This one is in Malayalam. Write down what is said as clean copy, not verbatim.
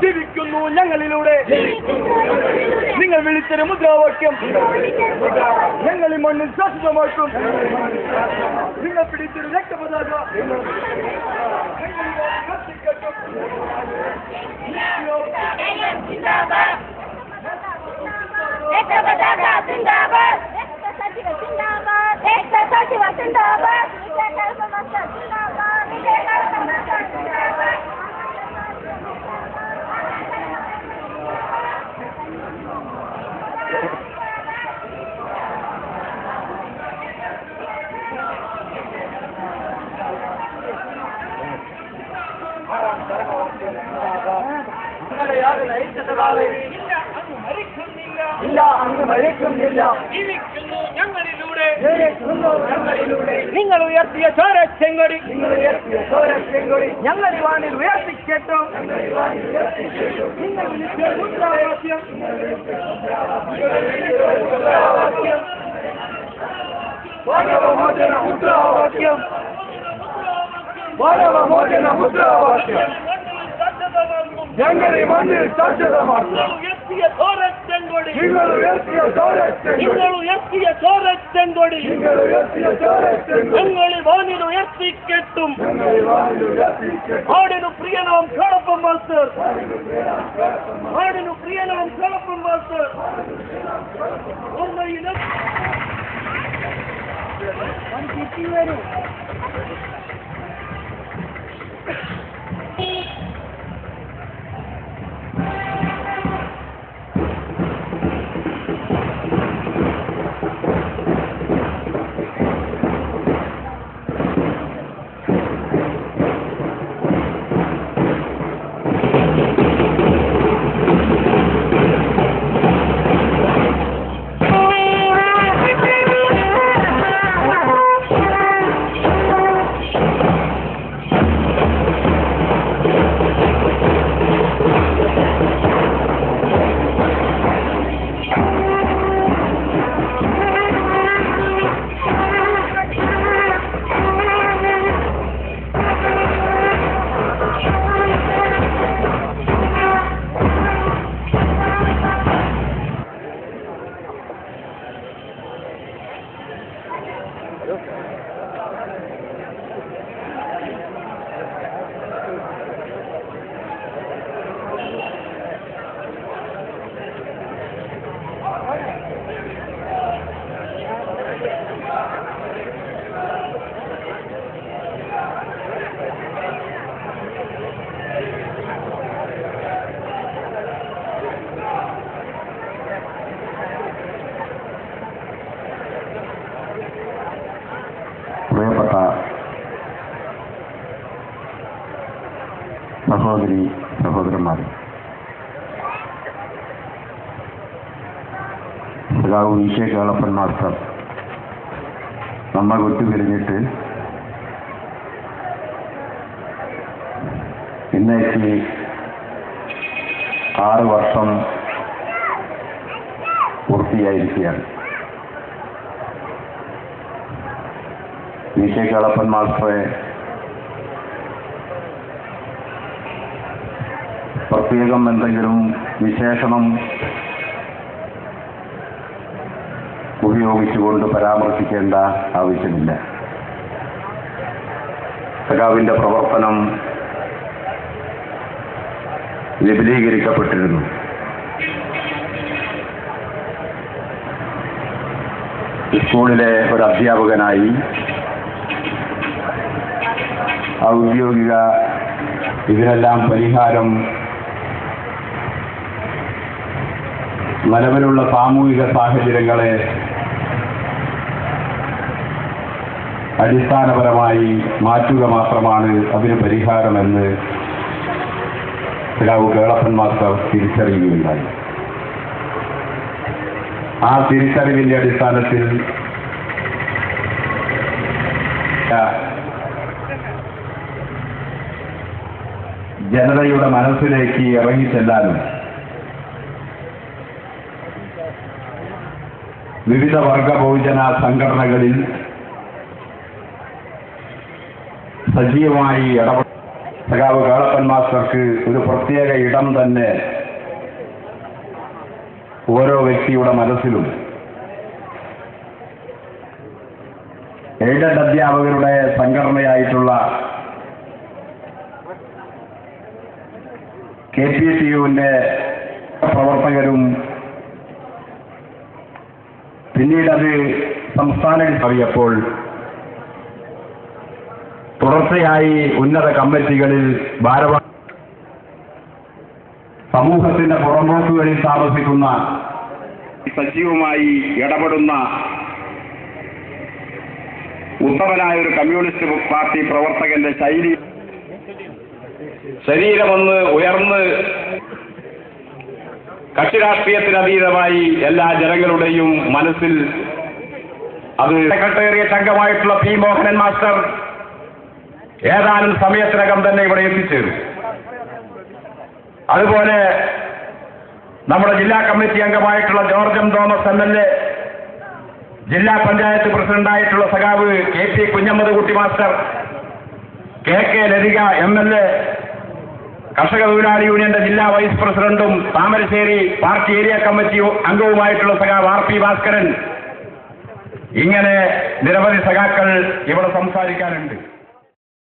ജീവിക്കുന്നു ഞങ്ങളിലൂടെ നിങ്ങൾ വിളിച്ചൊരു മുദ്രാവാക്യം ഞങ്ങൾ ഈ മണ്ണിൽ ശാശ്വതമാക്കും. നിങ്ങൾ പിടിച്ചൊരു രക്തപതാക ഇല്ല അങ്ങ് മരിക്കുന്നില്ല. ജീവിക്കുന്നു ഞങ്ങളിലൂടെ നിങ്ങൾ ഉയർത്തിയ ചോരച്ചെങ്കൊടി ഞങ്ങൾ വാണിൽ ഉയർത്തിക്കേട്ടോ. നിങ്ങൾ വിളിച്ച മുദ്രാവാക്യം മാനവമോചന മുദ്രാവാക്യം മാനവമോചന മുദ്രാവാക്യം ഞങ്ങൾ ഈ മണ്ണിൽ സാധ്യതമാക്കും. നിങ്ങൾ ഉയർത്തിയ ചോരച്ചെങ്കൊടി ഞങ്ങൾ വാനിൽ ഉയർത്തിക്കെട്ടും. ആടിനു പ്രിയനാം കളപ്പം മാസ്റ്റർ ആടിനു പ്രിയനാം കളപ്പം മാസ്റ്റർ ഓർമ്മയിലും വരും. സഹോദരി സഹോദരന്മാരെ, സഖാവ് വി.കെ. കേളപ്പൻ മാസ്റ്റർ നമ്മൾ വിട്ടുപിരിഞ്ഞിട്ട് ഇന്നേക്ക് 6 വർഷം പൂർത്തിയായിരിക്കുകയാണ്. വി.കെ. കേളപ്പൻ മാസ്റ്ററെ പ്രത്യേകം എന്തെങ്കിലും വിശേഷണം ഉപയോഗിച്ചുകൊണ്ട് പരാമർശിക്കേണ്ട ആവശ്യമില്ല. സഖാവിൻ്റെ പ്രവർത്തനം വിപുലീകരിക്കപ്പെട്ടിരുന്നു. സ്കൂളിലെ ഒരു അധ്യാപകനായി ഔദ്യോഗിക ഇതിനെല്ലാം പരിഹാരം നിലവിലുള്ള സാമൂഹിക സാഹചര്യങ്ങളെ അടിസ്ഥാനപരമായി മാറ്റുക മാത്രമാണ് അതിന് പരിഹാരമെന്ന് സഖാവ് കേളപ്പൻ മാസ്റ്റർ തിരിച്ചറിയുകയുണ്ടായി. ആ തിരിച്ചറിവിന്റെ അടിസ്ഥാനത്തിൽ ജനതയുടെ മനസ്സിലേക്ക് ഇറങ്ങിച്ചെല്ലാനും വിവിധ വർഗ ബഹുജന സംഘടനകളിൽ സജീവമായി ഇടപെട്ട സഖാവ് കേളപ്പൻ മാസ്റ്റർക്ക് ഒരു പ്രത്യേക ഇടം തന്നെ ഓരോ വ്യക്തിയുടെ മനസ്സിലും എയ്ഡഡ് അധ്യാപകരുടെ സംഘടനയായിട്ടുള്ള KPTUവിന്റെ പ്രവർത്തകരും പിന്നീട് അത് സംസ്ഥാനം അറിയപ്പോൾ തുടർച്ചയായി ഉന്നത കമ്മിറ്റികളിൽ സമൂഹത്തിന്റെ പുറമ്പോക്കുകളിൽ താമസിക്കുന്ന സജീവമായി ഇടപെടുന്ന ഉത്തമനായ ഒരു കമ്മ്യൂണിസ്റ്റ് പാർട്ടി പ്രവർത്തകന്റെ ശരീരമൊന്ന് ഉയർന്ന് കക്ഷി രാഷ്ട്രീയത്തിനതീതമായി എല്ലാ ജനങ്ങളുടെയും മനസ്സിൽ അത് സെക്രട്ടേറിയറ്റ് അംഗമായിട്ടുള്ള P. മോഹനൻ മാസ്റ്റർ ഏതാനും സമയത്തിനകം തന്നെ ഇവിടെ എത്തിച്ചേരും. അതുപോലെ നമ്മുടെ ജില്ലാ കമ്മിറ്റി അംഗമായിട്ടുള്ള ജോർജ് M. തോമസ് MLA, ജില്ലാ പഞ്ചായത്ത് പ്രസിഡന്റായിട്ടുള്ള സഖാവ് KP. Kunhammad master, KK. Lathika MLA, കർഷക തൊഴിലാളി യൂണിയന്റെ ജില്ലാ വൈസ് പ്രസിഡന്റും താമരശ്ശേരി പാർട്ടി ഏരിയ കമ്മിറ്റി അംഗവുമായിട്ടുള്ള സഖാവ് R. P. ഭാസ്കരൻ, ഇങ്ങനെ നിരവധി സഖാക്കൾ ഇവിടെ സംസാരിക്കാനുണ്ട്.